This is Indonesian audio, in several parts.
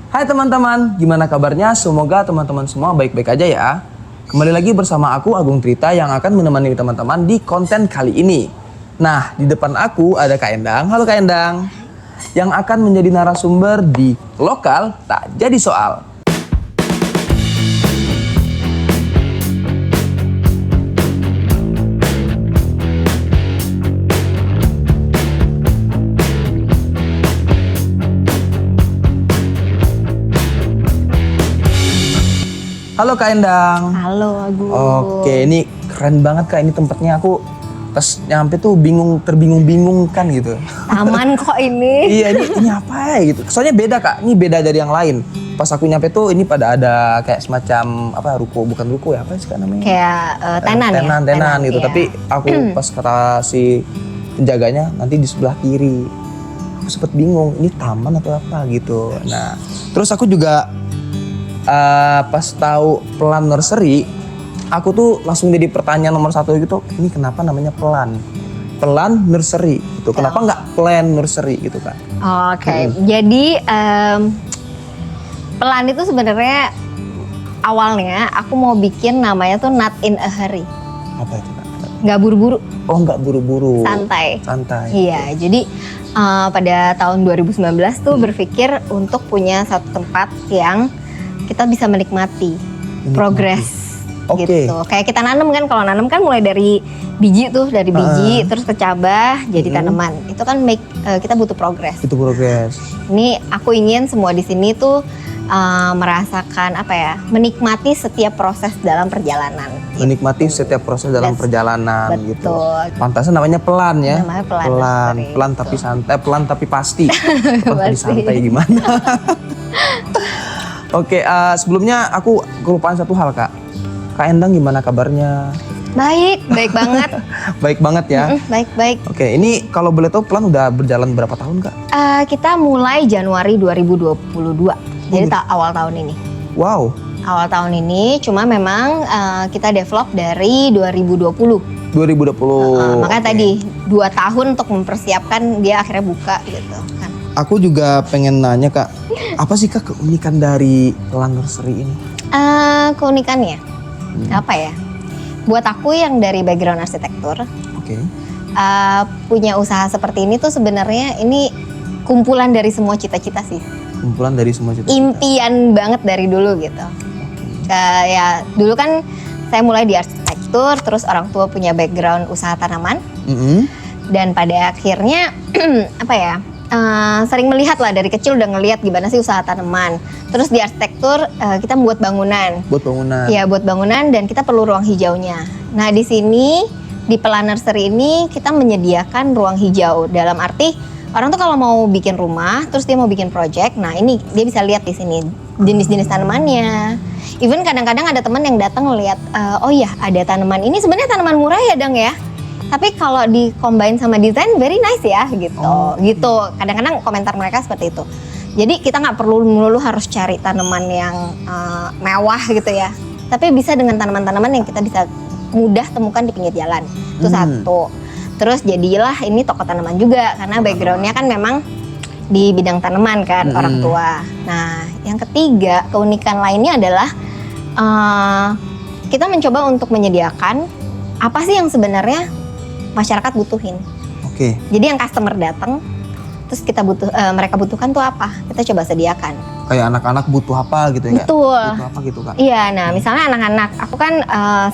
Hai teman-teman, gimana kabarnya? Semoga teman-teman semua baik-baik aja ya. Kembali lagi bersama aku Agung Trita yang akan menemani teman-teman di konten kali ini. Nah, di depan aku ada Kak Endang. Halo Kak Endang. Yang akan menjadi narasumber di Lokal Tak Jadi Soal. Halo Kak Endang. Halo Agung. Oke, ini keren banget Kak. Ini tempatnya aku pas nyampe tuh terbingung-bingung kan gitu. Taman kok ini. Iya, ini apa ya gitu. Soalnya beda Kak. Ini beda dari yang lain. Pas aku nyampe tuh ini pada ada kayak semacam apa ruko, bukan ruko ya, apa sih Kak namanya? Kayak tenan ya. Tenan gitu. Iya. Tapi aku pas kata si penjaganya nanti di sebelah kiri. Aku sempet bingung, ini taman atau apa gitu. Nah, terus aku juga pas tahu Pelan Nursery, aku tuh langsung jadi pertanyaan nomor satu gitu, ini kenapa namanya Pelan Nursery gitu, kenapa nggak Plan Nursery gitu kan? Oke. Jadi Pelan itu sebenarnya awalnya aku mau bikin namanya tuh Not in a Hurry. Apa itu Kak? Nggak buru-buru, Oh nggak buru-buru. santai. Oke. Iya, jadi pada tahun 2019 tuh berpikir untuk punya satu tempat yang kita bisa menikmati progres. Oke. Gitu. Kayak kita nanam kan, kalau nanam kan mulai dari biji tuh, dari biji terus kecabah jadi tanaman. Itu kan kita butuh progres. Itu progres. Ini aku ingin semua di sini tuh merasakan apa ya? Menikmati setiap proses dalam perjalanan. Menikmati setiap proses dalam perjalanan gitu. Betul. Pantasnya namanya Pelan ya. Namanya Pelan Nursery, Pelan betul. tapi santai, pelan tapi pasti. Pelan tapi Pasti. santai gimana? Oke, sebelumnya aku kelupaan satu hal Kak. Kak Endang gimana kabarnya? Baik banget. Baik banget ya. Baik. Oke, ini kalau boleh tahu Pelan udah berjalan berapa tahun Kak? Kita mulai Januari 2022. Jadi awal tahun ini. Wow, Awal tahun ini, cuma memang kita develop dari 2020. 2020. Makanya Oke. tadi 2 tahun untuk mempersiapkan dia akhirnya buka gitu kan. Aku juga pengen nanya Kak, apa sih Kak keunikan dari Pelan Nursery ini? Keunikannya apa ya? Buat aku yang dari background arsitektur, Oke. punya usaha seperti ini tuh sebenarnya ini kumpulan dari semua cita-cita sih. Kumpulan dari semua cita-cita. Impian banget dari dulu gitu. Ya dulu kan saya mulai di arsitektur, terus orang tua punya background usaha tanaman, dan pada akhirnya apa ya? Sering melihat lah dari kecil udah ngelihat gimana sih usaha tanaman. Terus di arsitektur kita membuat bangunan. Buat bangunan. Ya buat bangunan dan kita perlu ruang hijaunya. Nah di sini di Pelan Nursery ini kita menyediakan ruang hijau dalam arti orang tuh kalau mau bikin rumah terus dia mau bikin project, nah ini dia bisa lihat di sini jenis-jenis tanamannya. Even kadang-kadang ada teman yang datang ngeliat, oh ya ada tanaman ini sebenarnya tanaman murah ya Dang ya. Tapi kalau di combine sama desain very nice ya gitu. Gitu. Kadang-kadang komentar mereka seperti itu. Jadi kita nggak perlu melulu harus cari tanaman yang mewah gitu ya. Tapi bisa dengan tanaman-tanaman yang kita bisa mudah temukan di pinggir jalan. Itu satu. Terus jadilah ini toko tanaman juga karena backgroundnya kan memang di bidang tanaman kan orang tua. Nah, yang ketiga keunikan lainnya adalah kita mencoba untuk menyediakan apa sih yang sebenarnya masyarakat butuhin. Oke. Jadi yang customer datang, terus kita mereka butuhkan tuh apa? Kita coba sediakan. Kayak anak-anak butuh apa gitu ya? Kak? Betul. Butuh apa gitu Kak? Iya, nah misalnya anak-anak, aku kan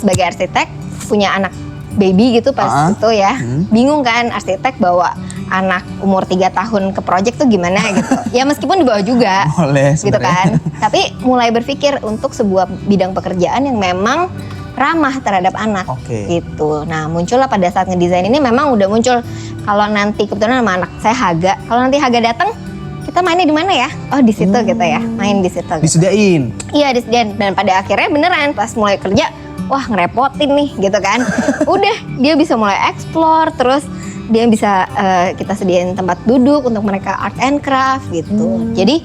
sebagai arsitek punya anak baby gitu pas itu ya, bingung kan arsitek bawa anak umur 3 tahun ke project tuh gimana gitu. Ya meskipun di bawah juga, Boleh gitu sebenarnya. kan. Tapi mulai berpikir untuk sebuah bidang pekerjaan yang memang ramah terhadap anak, Oke. gitu. Nah muncullah pada saat ngedesain ini memang udah muncul kalau nanti kebetulan sama anak saya Haga, kalau nanti Haga datang kita mainnya di mana ya? Oh di situ gitu ya, main di situ. Gitu. Disediain. Iya disediain dan pada akhirnya beneran pas mulai kerja, wah ngerepotin nih gitu kan. Udah dia bisa mulai explore, terus dia bisa kita sediain tempat duduk untuk mereka art and craft gitu. Jadi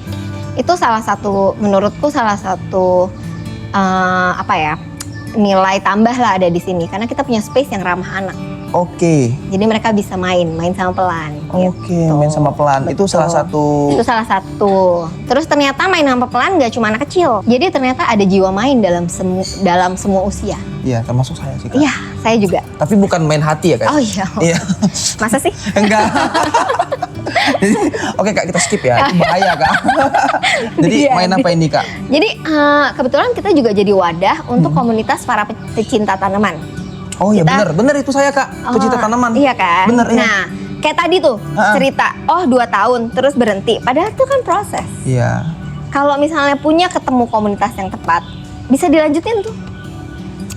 itu salah satu menurutku salah satu apa ya? Nilai tambah lah ada di sini karena kita punya space yang ramah anak. Oke. Jadi mereka bisa main sama pelan. Oke, gitu. main sama pelan. Itu Betul. salah satu. Itu salah satu. Terus ternyata main sama pelan nggak cuma anak kecil. Jadi ternyata ada jiwa main dalam semua usia. Iya, termasuk saya sih, Kak. Iya, saya juga. Tapi bukan main hati ya, Kak? Oh iya. Iya. Masa sih? Enggak. Jadi, oke Kak, kita skip ya. Itu bahaya, Kak. Jadi Iya, main apa ini, Kak? Jadi kebetulan kita juga jadi wadah untuk komunitas para pecinta tanaman. Oh iya, Kita- bener itu saya, Kak. Pecinta tanaman. Iya kan? Bener, iya. Nah, kayak tadi tuh cerita, 2 tahun terus berhenti. Padahal itu kan proses. Iya. Kalau misalnya punya ketemu komunitas yang tepat, bisa dilanjutin tuh.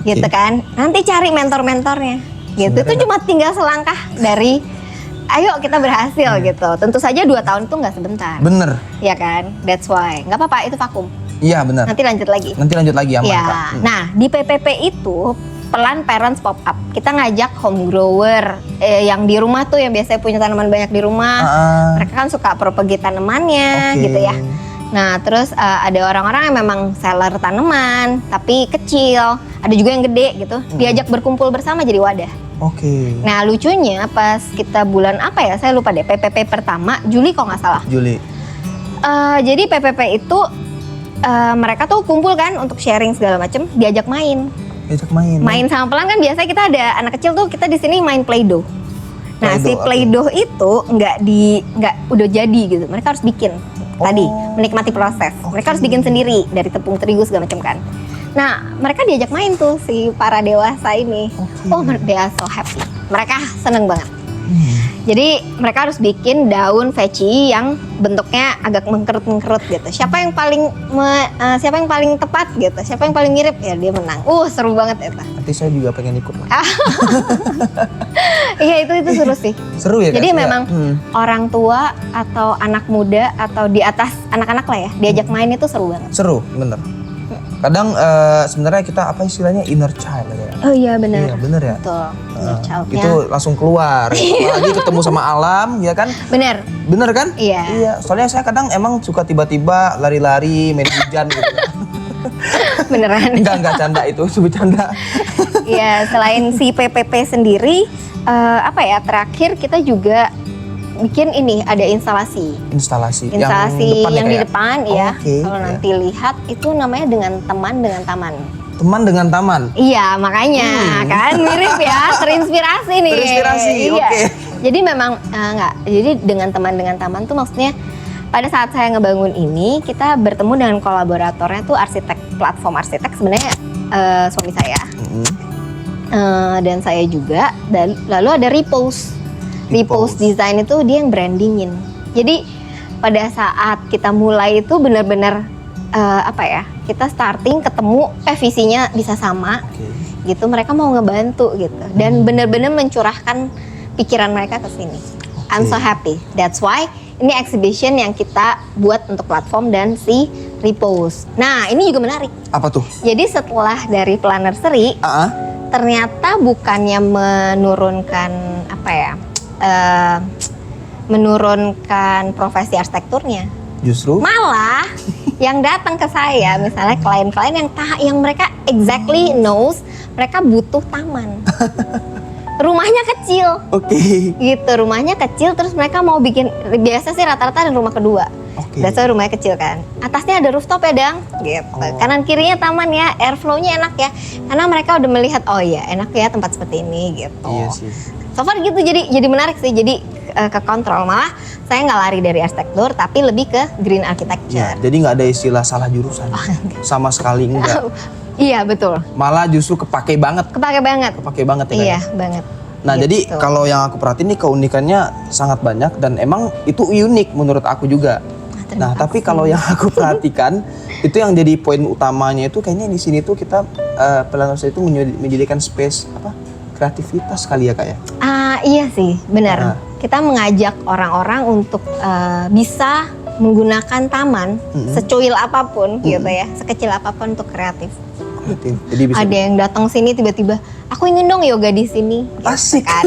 Gitu kan? Nanti cari mentor-mentornya. Gitu. Itu Sebenarnya- cuma tinggal selangkah dari ayo kita berhasil gitu. Tentu saja 2 tahun itu nggak sebentar. Bener. Ya kan? That's why. Nggak apa-apa, itu vakum. Iya, bener. Nanti lanjut lagi. Nanti lanjut lagi aman, Ya, Kak. nah di PPP itu Pelan Parents Pop Up. Kita ngajak home grower yang di rumah tuh yang biasanya punya tanaman banyak di rumah. Mereka kan suka propagate tanamannya Oke. gitu ya. Nah, terus ada orang-orang yang memang seller tanaman tapi kecil, ada juga yang gede gitu. Diajak berkumpul bersama jadi wadah. Oke. Nah, lucunya pas kita bulan apa ya? Saya lupa deh. PPP pertama Juli kalau nggak salah. Juli. Jadi PPP itu mereka tuh kumpul kan untuk sharing segala macem, diajak main. Ajak main. Main sama pelan kan biasanya kita ada anak kecil tuh kita di sini main Play-Doh. Nah, Play-Doh, si oke. Play-Doh itu nggak udah jadi gitu. Mereka harus bikin tadi, menikmati proses. Mereka harus bikin sendiri dari tepung terigu segala macam kan. Nah, mereka diajak main tuh si para dewasa ini. Oh, they are so happy. Mereka seneng banget. Jadi mereka harus bikin daun veggie yang bentuknya agak mengkerut-mengkerut gitu. Siapa yang paling tepat gitu, siapa yang paling mirip ya dia menang. Seru banget itu. Nanti saya juga pengen ikut. Iya itu seru sih. Seru ya, Kak? Jadi Iya. memang orang tua atau anak muda atau di atas anak-anak lah ya diajak main itu seru banget. Seru, bener. Kadang sebenarnya kita apa istilahnya inner child ya. Oh iya benar. Iya, bener ya. Betul. Child-nya. Itu langsung keluar. Apalagi ketemu sama alam, ya kan? Bener. Bener kan? Iya. Iya, soalnya saya kadang emang suka tiba-tiba lari-lari, main hujan gitu. Beneran. Enggak canda itu bercanda. Iya, selain si PPP sendiri, terakhir kita juga bikin ini ada instalasi Instalasi yang di Kak, depan ya. Oke, Kalau iya. nanti lihat itu namanya dengan teman dengan taman. Teman dengan taman. Iya, makanya kan mirip ya, terinspirasi nih. Terinspirasi, Iya. oke. Jadi memang jadi dengan teman dengan taman tuh maksudnya pada saat saya ngebangun ini kita bertemu dengan kolaboratornya tuh platform arsitek sebenarnya suami saya. Dan saya juga, dan lalu ada Repose Design itu dia yang brandingin. Jadi pada saat kita mulai itu benar-benar kita starting ketemu visinya bisa sama gitu, mereka mau ngebantu gitu dan benar-benar mencurahkan pikiran mereka ke sini. I'm so happy. That's why ini exhibition yang kita buat untuk platform dan si Repose. Nah, ini juga menarik. Apa tuh? Jadi setelah dari Planner Seri ternyata bukannya menurunkan menurunkan profesi arsitekturnya, Justru malah yang datang ke saya misalnya klien-klien yang mereka exactly knows mereka butuh taman. Rumahnya kecil. Oke. Gitu, rumahnya kecil terus mereka mau bikin, biasa sih rata-rata ada rumah kedua. Biasanya rumahnya kecil kan. Atasnya ada rooftop ya, Dang. Gitu. Kanan kirinya taman ya, airflow-nya enak ya. Karena mereka udah melihat oh iya, enak ya tempat seperti ini gitu. Iya sih. So far gitu, jadi menarik sih. Jadi ke kontrol, malah saya nggak lari dari arsitektur tapi lebih ke green architecture. Ya, jadi nggak ada istilah salah jurusan. Sama sekali enggak. Iya, betul. Malah justru kepake banget. Kepake banget. Kepake banget ya. Iya, banget. Nah, Gitu. jadi kalau yang aku perhatiin nih keunikannya sangat banyak dan emang itu unik menurut aku juga. Nah, tapi kalau yang aku perhatikan itu yang jadi poin utamanya itu kayaknya di sini tuh kita Planner itu menyediakan space kreativitas kali ya, Kak ya. Iya sih, benar. Kita mengajak orang-orang untuk bisa menggunakan taman secuil apapun gitu ya, sekecil apapun untuk kreatif. Jadi bisa Ada yang datang sini tiba-tiba, aku ingin dong yoga di sini. Gitu Asik. kan.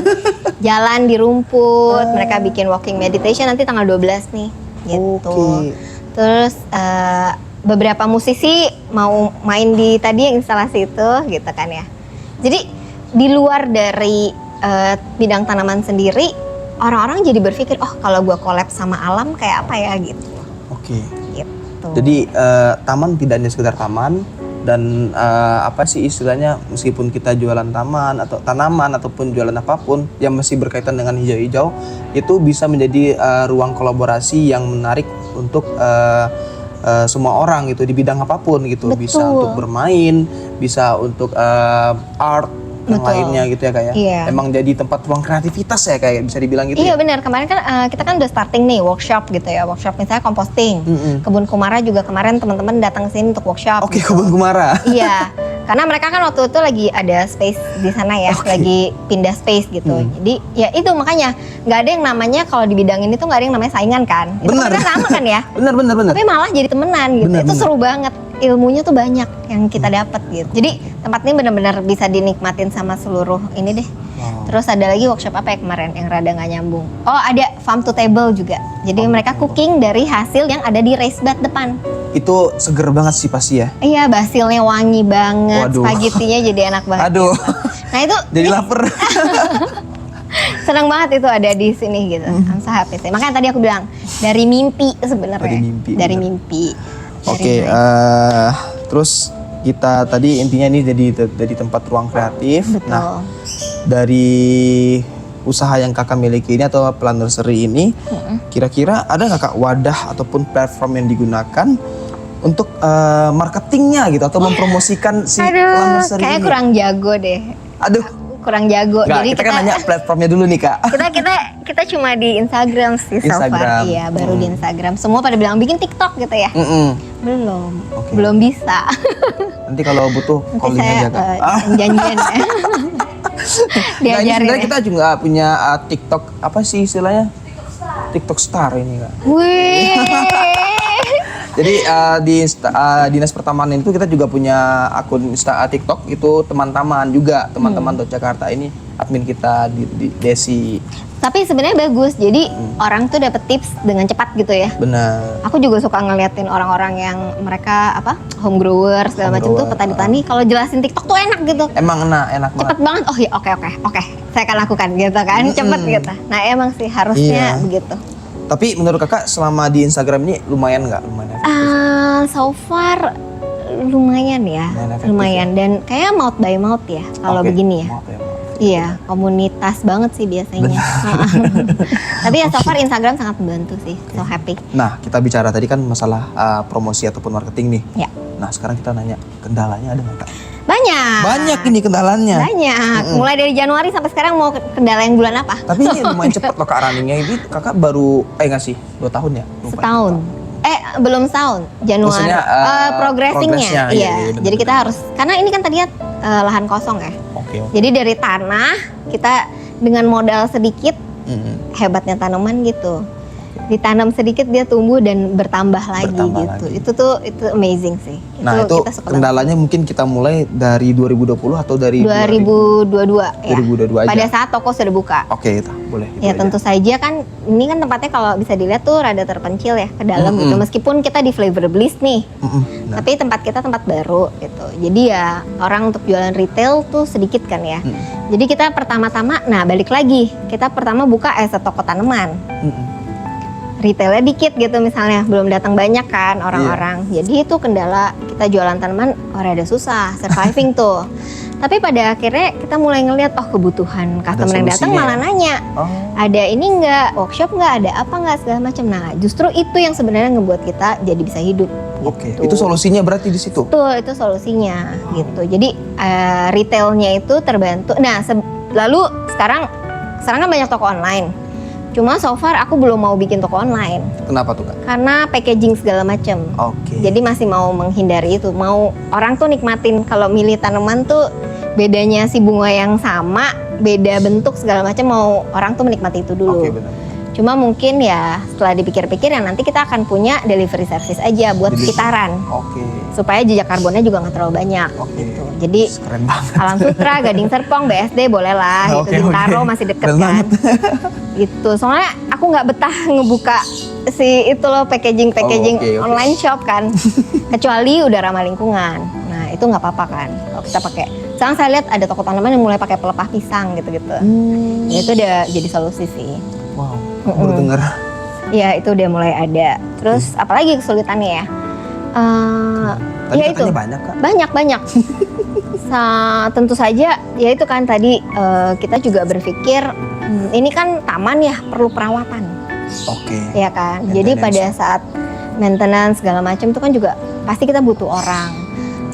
Jalan di rumput, mereka bikin walking meditation nanti tanggal 12 nih. Gitu. Oke. Terus beberapa musisi mau main di tadi yang instalasi itu gitu kan ya. Jadi di luar dari bidang tanaman sendiri, orang-orang jadi berpikir, oh kalau gue collab sama alam kayak apa ya gitu. Oke. Gitu. Jadi taman tidak hanya sekedar taman, dan apa sih istilahnya, meskipun kita jualan taman atau tanaman ataupun jualan apapun yang masih berkaitan dengan hijau-hijau, itu bisa menjadi ruang kolaborasi yang menarik untuk semua orang gitu di bidang apapun gitu. Betul. Bisa untuk bermain, bisa untuk art yang Betul. lainnya gitu ya Kak ya. Iya. Emang jadi tempat ruang kreativitas ya kayak bisa dibilang gitu. Iya Ya? benar, kemarin kan kita kan udah starting nih workshop gitu ya, workshop misalnya composting. Kebun Kumara juga kemarin teman-teman datang ke sini untuk workshop. Oke, gitu. Kebun Kumara. Iya, karena mereka kan waktu itu lagi ada space di sana ya, Oke. lagi pindah space gitu. Jadi ya itu makanya nggak ada yang namanya kalau di bidang ini tuh nggak ada yang namanya saingan kan. Itu Benar. kan sama kan ya. Bener. Tapi malah jadi temenan gitu. Benar, Itu benar. seru banget. Ilmunya tuh banyak yang kita dapat gitu. Jadi tempat ini benar-benar bisa dinikmatin sama seluruh ini deh. Wow. Terus ada lagi workshop apa ya kemarin yang rada nggak nyambung. Oh ada farm to table juga. Jadi mereka cooking dari hasil yang ada di raised bed depan. Itu seger banget sih pasti ya. Iya, basilnya wangi banget, Waduh. spaghettinya jadi enak banget. Aduh. Nah itu Jadi lapar. senang banget itu ada di sini gitu. I'm so happy sih. Makanya tadi aku bilang dari mimpi sebenarnya. Dari mimpi, Dari bener. mimpi. Oke, terus kita tadi intinya ini jadi tempat ruang kreatif. Betul. Nah, dari usaha yang kakak miliki ini atau Plant Nursery ini, kira-kira ada nggak kak wadah ataupun platform yang digunakan untuk marketingnya gitu atau mempromosikan si Plant Aduh, Nursery kayak ini? kurang jago deh. Aduh, Kurang jago. nggak, Jadi kita kan nanya platformnya dulu nih kak. kita cuma di Instagram sih so far. Instagram. Iya, baru di Instagram. Semua pada bilang bikin TikTok gitu ya. Belum. Oke. Belum bisa. Nanti kalau butuh Nanti calling saya aja kak. janjian ya. Nah, ini Diajarin sebenarnya ya. kita juga punya TikTok, apa sih istilahnya? TikTok star ini kak. Wih. Jadi di Dinas Pertamanan itu kita juga punya akun TikTok itu teman-teman juga, teman-teman Jakarta ini admin kita di Desi. Tapi sebenarnya bagus. Jadi orang tuh dapat tips dengan cepat gitu ya. Benar. Aku juga suka ngeliatin orang-orang yang mereka home grower segala macam tuh, grower, petani-petani kalau jelasin TikTok tuh enak gitu. Emang enak Cepet banget. banget. Oh ya oke. Saya akan lakukan gitu kan. Cepet gitu. Nah emang sih harusnya Iya. begitu. Tapi menurut kakak selama di Instagram ini lumayan nggak? Lumayan efektif? So far lumayan ya. Lumayan efektif Lumayan. Dan kayak mouth by mouth ya kalau Oke, begini ya. maaf ya. Iya, komunitas banget sih biasanya. Tapi ya so far Instagram sangat membantu sih. So happy. Nah, kita bicara tadi kan masalah promosi ataupun marketing nih. Ya. Nah, sekarang kita nanya kendalanya ada nggak kak? Banyak. Banyak ini kendalanya. Banyak. Mulai dari Januari sampai sekarang mau kendala yang bulan apa? Tapi ini lumayan cepet loh kak runningnya. Ini kakak baru, nggak sih? 2 tahun ya? Lupa. Setahun. Belum setahun. Januari. Maksudnya, Progressingnya. progresnya, iya, bener, Jadi kita bener. harus, karena ini kan tadinya lahan kosong ya. Oke. Jadi dari tanah kita dengan modal sedikit, Mm-mm. hebatnya tanaman gitu. Ditanam sedikit dia tumbuh dan bertambah lagi Bertambah gitu. lagi. Itu amazing sih. Nah itu kita suka banget. kendalanya mungkin kita mulai dari 2020 atau dari 2022 ya. 2022 aja. Pada saat toko sudah buka. Oke, itu boleh. itu Ya aja. tentu saja kan ini kan tempatnya kalau bisa dilihat tuh rada terpencil ya ke dalam gitu. Meskipun kita di Flavor Bliss nih. Nah, Tapi tempat kita tempat baru gitu. Jadi ya orang untuk jualan retail tuh sedikit kan ya. Jadi kita pertama-tama, nah balik lagi. Kita pertama buka as a toko tanaman. Retailnya dikit gitu misalnya, belum datang banyak kan orang-orang. Jadi itu kendala kita jualan tanaman rada susah, surviving tuh. Tapi pada akhirnya kita mulai ngelihat kebutuhan customer yang datang solusinya malah ya? nanya. Oh, Ada ini nggak, workshop nggak, ada apa nggak segala macam. Nah, justru itu yang sebenarnya ngebuat kita jadi bisa hidup. oke. Gitu. Itu solusinya berarti di situ. Betul, itu solusinya gitu. Jadi retailnya itu terbantu. Nah, lalu sekarang kan banyak toko online. Cuma so far aku belum mau bikin toko online Kenapa tuh kak? karena packaging segala macam. Oke. Jadi masih mau menghindari itu. Mau orang tuh nikmatin kalau milih tanaman tuh bedanya si bunga yang sama, beda bentuk segala macam, mau orang tuh menikmati itu dulu. Oke, benar. Cuma mungkin ya setelah dipikir-pikir ya nanti kita akan punya delivery service aja buat Jadi- sekitaran Oke. supaya jejak karbonnya juga nggak terlalu banyak Oke. gitu. Jadi Keren banget. Alam Sutra, Gading Serpong, BSD boleh lah gitu. Oke, Bintaro oke. masih deket Keren kan. banget. Gitu. Soalnya aku nggak betah ngebuka si itu loh packaging Oh, oke. online shop kan. Kecuali udah ramah lingkungan. Nah, itu nggak apa-apa kan. Kalau kita pakai Sekarang saya lihat ada toko tanaman yang mulai pakai pelepah pisang gitu-gitu. Ya itu udah jadi solusi sih. Wow, aku baru dengar. Ya itu udah mulai ada. Terus apalagi kesulitannya ya? Tadi Ya itu katanya banyak Kak. banyak. Tentu saja ya itu kan tadi kita juga berpikir ini kan taman ya perlu perawatan. Oke. Ya kan. Jadi Maintenance. pada saat maintenance segala macam itu kan juga pasti kita butuh orang.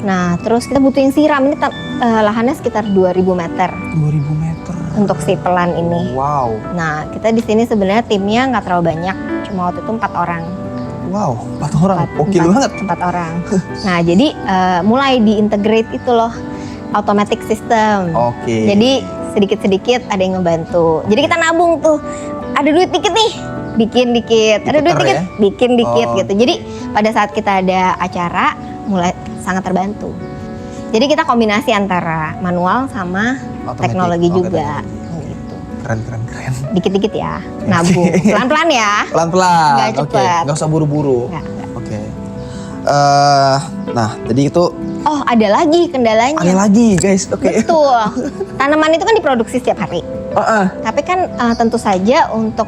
Nah, terus kita butuh yang siram. Ini lahannya sekitar 2000 meter 2000 meter. untuk si pelan ini. Wow. Nah, kita di sini sebenarnya timnya nggak terlalu banyak, cuma waktu itu 4 orang. Wow, 4 orang. Oke banget. 4 orang. Nah, jadi mulai diintegrate itu loh, automatic system. Oke. Jadi sedikit-sedikit ada yang ngebantu. Jadi kita nabung tuh, ada duit dikit nih, bikin dikit. Ada duit Diputer dikit, ya? bikin dikit Oh. gitu. Jadi pada saat kita ada acara, mulai sangat terbantu. Jadi kita kombinasi antara manual sama Automatic. teknologi Oke, juga. teknologi. Gitu. Keren. Dikit-dikit ya, nabung. Pelan-pelan ya. Pelan-pelan. Nggak Oke, cepet. nggak usah buru-buru. Nggak. Oke. Nah, tadi itu Oh, ada lagi kendalanya. ada lagi, guys. Oke. Betul. Tanaman itu kan diproduksi setiap hari. Tapi kan tentu saja untuk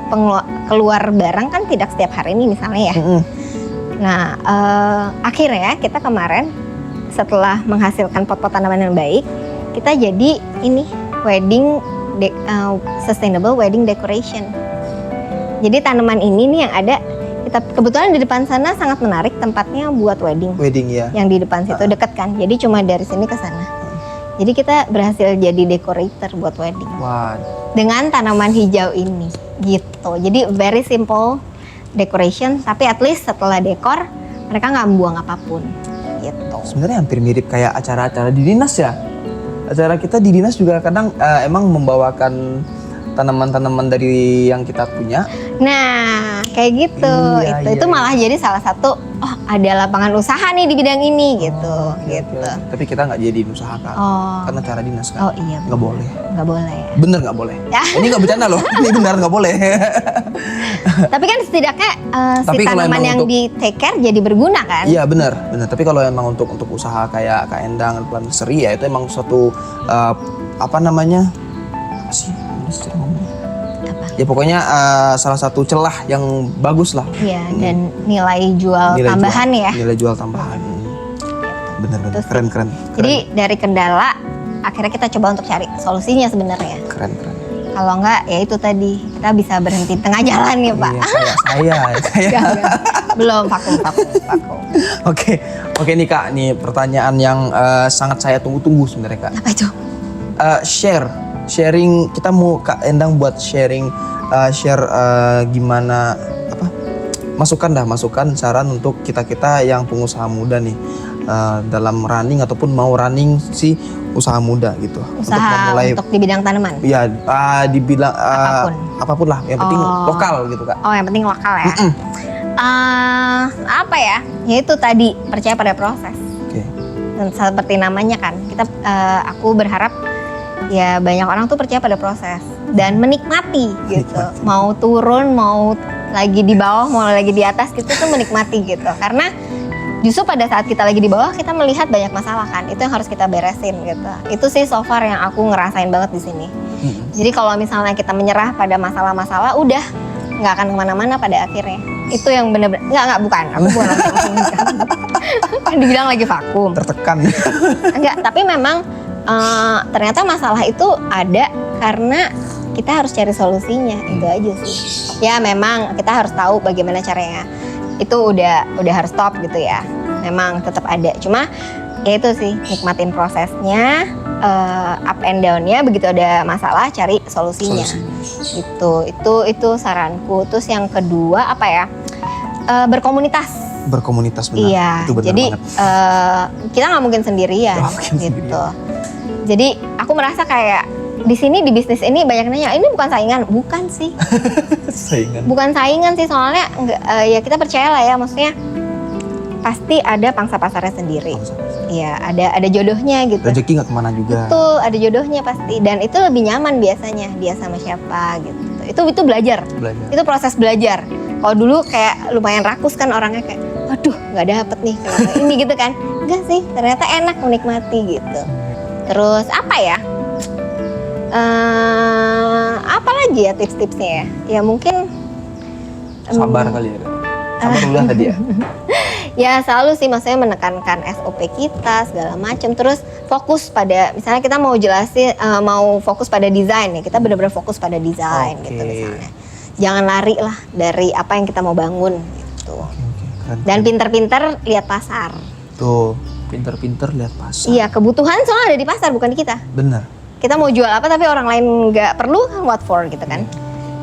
keluar barang kan tidak setiap hari ini misalnya ya. Nah, akhirnya kita kemarin setelah menghasilkan pot-pot tanaman yang baik, kita jadi ini sustainable wedding decoration. Jadi tanaman ini nih yang ada, kita kebetulan di depan sana sangat menarik tempatnya buat wedding. Wedding ya. Yang di depan situ deket kan, jadi cuma dari sini ke sana. Jadi kita berhasil jadi decorator buat wedding Wah, dengan tanaman hijau ini, gitu. Jadi very simple decoration, tapi at least setelah dekor mereka nggak membuang apapun, gitu. sebenarnya hampir mirip kayak acara-acara di dinas ya. Acara kita di dinas juga kadang emang membawakan tanaman-tanaman dari yang kita punya. Nah, kayak gitu. Iya, itu iya, malah jadi salah satu, oh ada lapangan usaha nih di bidang ini, gitu, Oke, gitu. oke. Tapi kita nggak jadiin usaha Kak. Oh, Karena acara dinas kan. oh iya. Nggak boleh. Nggak boleh ya. Bener nggak boleh. Ya. Ini nggak bercanda loh. Ini benar nggak boleh. Tapi kan setidaknya si Tapi kalau tanaman emang yang untuk- di take care jadi berguna kan? Iya benar. Tapi kalau emang untuk usaha kayak Kak Endang, Plan Seri ya itu emang suatu apa namanya? Apa sih? Ini secara ngomong. Apa? Ya pokoknya salah satu celah yang bagus lah. Iya, dan nilai jual Nilai tambahan jual, ya. Nilai jual tambahan. Bener-bener Terus keren. Jadi dari kendala akhirnya kita coba untuk cari solusinya sebenarnya. Keren. Kalau enggak ya itu tadi kita bisa berhenti tengah jalan ya Pak. Iya, kayak saya. Enggak. Belum vakum. Oke nih Kak, nih pertanyaan yang sangat saya tunggu-tunggu sebenarnya Kak. Apa itu? Sharing, kita mau Kak Endang buat share gimana apa? Masukan saran untuk kita yang pengusaha muda nih dalam running ataupun mau running si usaha muda gitu. Usaha untuk di bidang tanaman. Ya dibilang Apapun. lah, yang penting Oh. lokal gitu Kak. Oh, yang penting lokal ya. Apa ya? Ya itu tadi percaya pada proses. Oke. Dan seperti namanya kan, aku berharap ya banyak orang tuh percaya pada proses dan menikmati gitu. Menikmati. Mau turun, mau lagi di bawah, mau lagi di atas gitu tuh menikmati gitu. Karena justru pada saat kita lagi di bawah kita melihat banyak masalah kan. Itu yang harus kita beresin gitu. Itu sih so far yang aku ngerasain banget di sini. Jadi kalau misalnya kita menyerah pada masalah-masalah, udah nggak akan kemana-mana pada akhirnya. Itu yang bener-bener bukan. Aku bukan kan dibilang lagi vakum. Tertekan. Enggak, tapi memang ternyata masalah itu ada karena kita harus cari solusinya, itu aja sih. Ya memang kita harus tahu bagaimana caranya. Itu udah harus stop gitu ya. Memang tetap ada. Cuma ya itu sih, nikmatin prosesnya, up and down-nya, begitu ada masalah cari solusinya. Gitu. Itu saranku. Terus yang kedua apa ya? Berkomunitas benar. Iya, Itu benar jadi banget. kita nggak mungkin sendirian Nggak mungkin gitu. sendirian. Jadi aku merasa kayak di sini di bisnis ini banyak nanya, ini bukan saingan, bukan sih, Saingan. bukan saingan sih soalnya ya kita percaya lah ya, maksudnya pasti ada pangsa pasarnya sendiri. Iya, ada jodohnya gitu. Rezeki nggak kemana juga. Betul, ada jodohnya pasti, dan itu lebih nyaman biasanya dia sama siapa gitu. Itu belajar. Belajar. Itu proses belajar. Kalau dulu kayak lumayan rakus kan orangnya kayak, waduh nggak dapet nih kenapa ini gitu kan. Enggak sih, ternyata enak menikmati gitu. Terus apa ya? Apa lagi ya tips-tipsnya ya? Ya mungkin Sabar kali ya. Sabar udah tadi ya. ya selalu sih maksudnya menekankan SOP kita segala macam. Terus fokus pada misalnya kita mau jelasin mau fokus pada desain ya, kita benar-benar fokus pada desain Oke. gitu misalnya. Jangan lari lah dari apa yang kita mau bangun gitu. Oke, keren. Dan pinter-pinter lihat pasar. Tuh, pinter-pinter lihat pasar. Iya, kebutuhan soalnya ada di pasar bukan di kita. Bener. Kita mau jual apa tapi orang lain nggak perlu, what for gitu kan.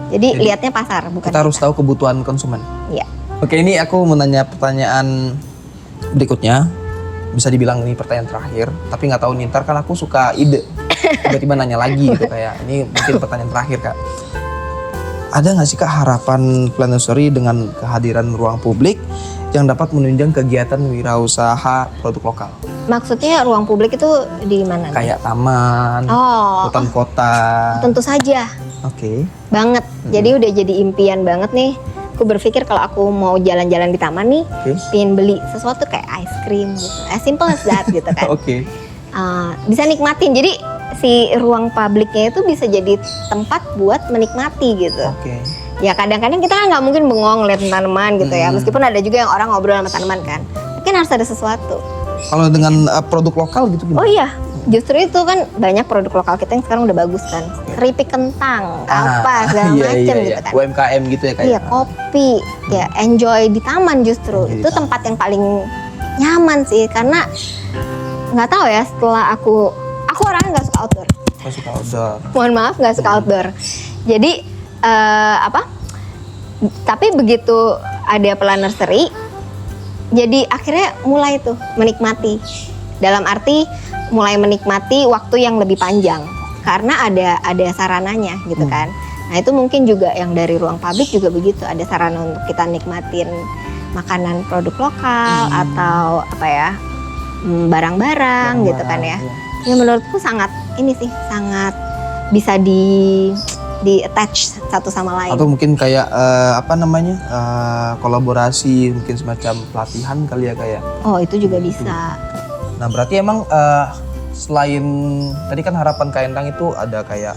Jadi lihatnya pasar bukan Kita harus tahu kebutuhan konsumen. Iya. Oke, ini aku mau nanya pertanyaan berikutnya. Bisa dibilang ini pertanyaan terakhir, tapi nggak tahu nih, ntar kan aku suka ide. Tiba-tiba nanya lagi gitu kayak, ini mungkin pertanyaan terakhir Kak. Ada nggak sih Kak harapan Planetary dengan kehadiran ruang publik yang dapat menunjang kegiatan wirausaha produk lokal? Maksudnya ruang publik itu di mana? nih? Kayak taman, Oh, hutan kota. tentu saja. Oke. Banget. Jadi udah jadi impian banget nih. Aku berpikir kalau aku mau jalan-jalan di taman nih, Oke. pengen beli sesuatu kayak ice cream gitu. As simple as that gitu kan. Oke. Bisa nikmatin. Jadi si ruang publiknya itu bisa jadi tempat buat menikmati gitu. Oke. Ya kadang-kadang kita nggak mungkin bengong lihat tanaman gitu ya. Meskipun ada juga yang orang ngobrol sama tanaman kan. Tapi kan harus ada sesuatu. Kalau dengan produk lokal gitu Oh gimana? iya, justru itu kan banyak produk lokal kita yang sekarang udah bagus kan. Keripik kentang, apa segala iya, macem iya, gitu iya. kan. UMKM gitu ya kayak. Iya, kopi. Ya, enjoy di taman justru. Enjoy di Itu taman. tempat yang paling nyaman sih karena nggak tahu ya setelah aku orangnya nggak suka outdoor. Saya suka outdoor. Mohon maaf nggak suka outdoor. Jadi tapi begitu ada Planetary, jadi akhirnya mulai tuh menikmati. Dalam arti mulai menikmati waktu yang lebih panjang karena ada sarananya gitu kan. Nah itu mungkin juga yang dari ruang publik juga begitu, ada sarana untuk kita nikmatin makanan produk lokal atau apa ya barang-barang gitu kan ya. Ya menurutku sangat ini sih sangat bisa di attach satu sama lain. Atau mungkin kayak kolaborasi, mungkin semacam pelatihan kali ya kayak. Oh itu juga bisa. Nah berarti emang selain tadi kan harapan Kak Endang itu ada kayak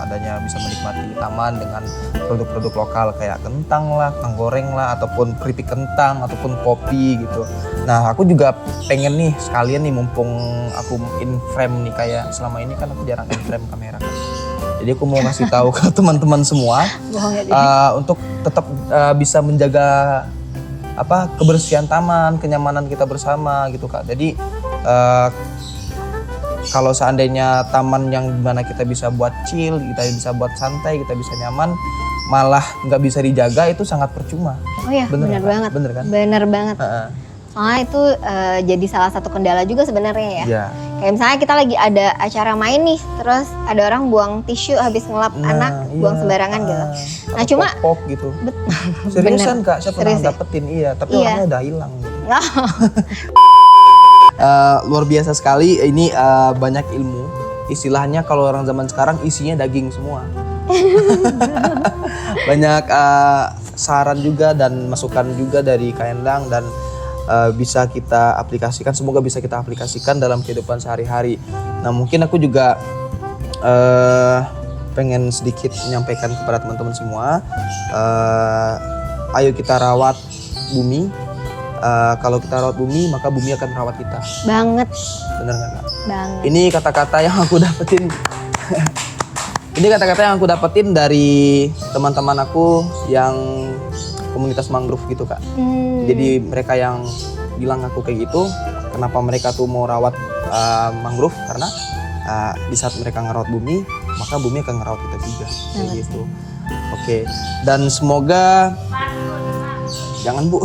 adanya bisa menikmati taman dengan produk-produk lokal kayak kentang lah, kentang goreng lah, ataupun keripik kentang, ataupun kopi gitu. Nah aku juga pengen nih sekalian nih mumpung aku in frame nih kayak selama ini kan aku jarang in frame kamera kan. Jadi aku mau ngasih tahu ke teman-teman semua untuk tetap bisa menjaga kebersihan taman, kenyamanan kita bersama gitu Kak. Jadi kalau seandainya taman yang dimana kita bisa buat chill, kita bisa buat santai, kita bisa nyaman, malah nggak bisa dijaga itu sangat percuma. Oh iya benar banget. Bener kan? Bener banget. Soalnya itu jadi salah satu kendala juga sebenarnya ya. Iya. Kayak misalnya kita lagi ada acara main nih, terus ada orang buang tisu habis ngelap anak, buang sembarangan gitu. Nah atau cuma pop gitu. Seriusan Bener. Kak, saya pernah Serius ya? dapetin tapi Iya. orangnya udah hilang gitu. Luar biasa sekali ini banyak ilmu. Istilahnya kalau orang zaman sekarang isinya daging semua. Banyak saran juga dan masukan juga dari Kak Endang dan bisa kita aplikasikan, semoga bisa kita aplikasikan dalam kehidupan sehari-hari. Nah mungkin aku juga pengen sedikit menyampaikan kepada teman-teman semua, ayo kita rawat bumi. Kalau kita rawat bumi, maka bumi akan merawat kita. banget, Bener nggak Kak? banget. Ini kata-kata yang aku dapetin. Ini kata-kata yang aku dapetin dari teman-teman aku yang komunitas mangrove gitu Kak. Jadi mereka yang bilang aku kayak gitu, kenapa mereka tuh mau rawat mangrove karena di saat mereka ngerawat bumi, maka bumi akan ngerawat kita juga. Kayak gitu. Oke. Dan semoga jangan Bu.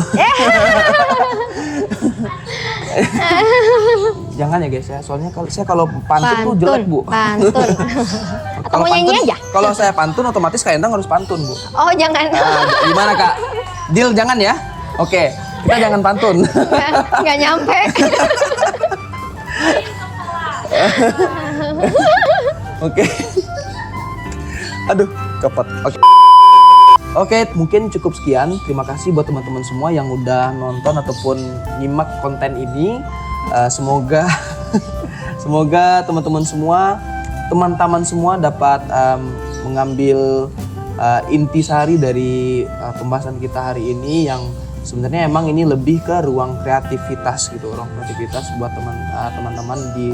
Jangan ya guys ya, soalnya kalau pantun tuh jelek Bu. Pantun. Atau mau nyanyi aja? Kalau saya pantun otomatis Kak Endang harus pantun Bu. Oh jangan. Gimana Kak? Deal jangan ya? Oke, kita jangan pantun. Nggak nyampe. Oke. Aduh, kepot. Oke, mungkin cukup sekian. Terima kasih buat teman-teman semua yang udah nonton ataupun nyimak konten ini. Semoga Semoga teman-teman semua, teman-teman semua dapat mengambil intisari dari pembahasan kita hari ini yang sebenarnya emang ini lebih ke ruang kreativitas gitu, ruang kreativitas buat teman-teman di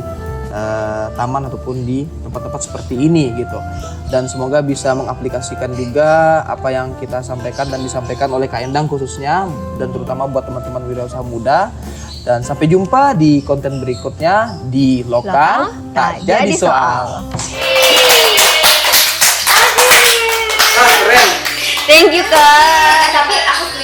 taman ataupun di tempat-tempat seperti ini gitu. Dan semoga bisa mengaplikasikan juga apa yang kita sampaikan dan disampaikan oleh Kak Endang khususnya, dan terutama buat teman-teman wirausaha muda. Dan sampai jumpa di konten berikutnya di Lokal Tak Jadi Soal. Thank you Kak. Tapi aku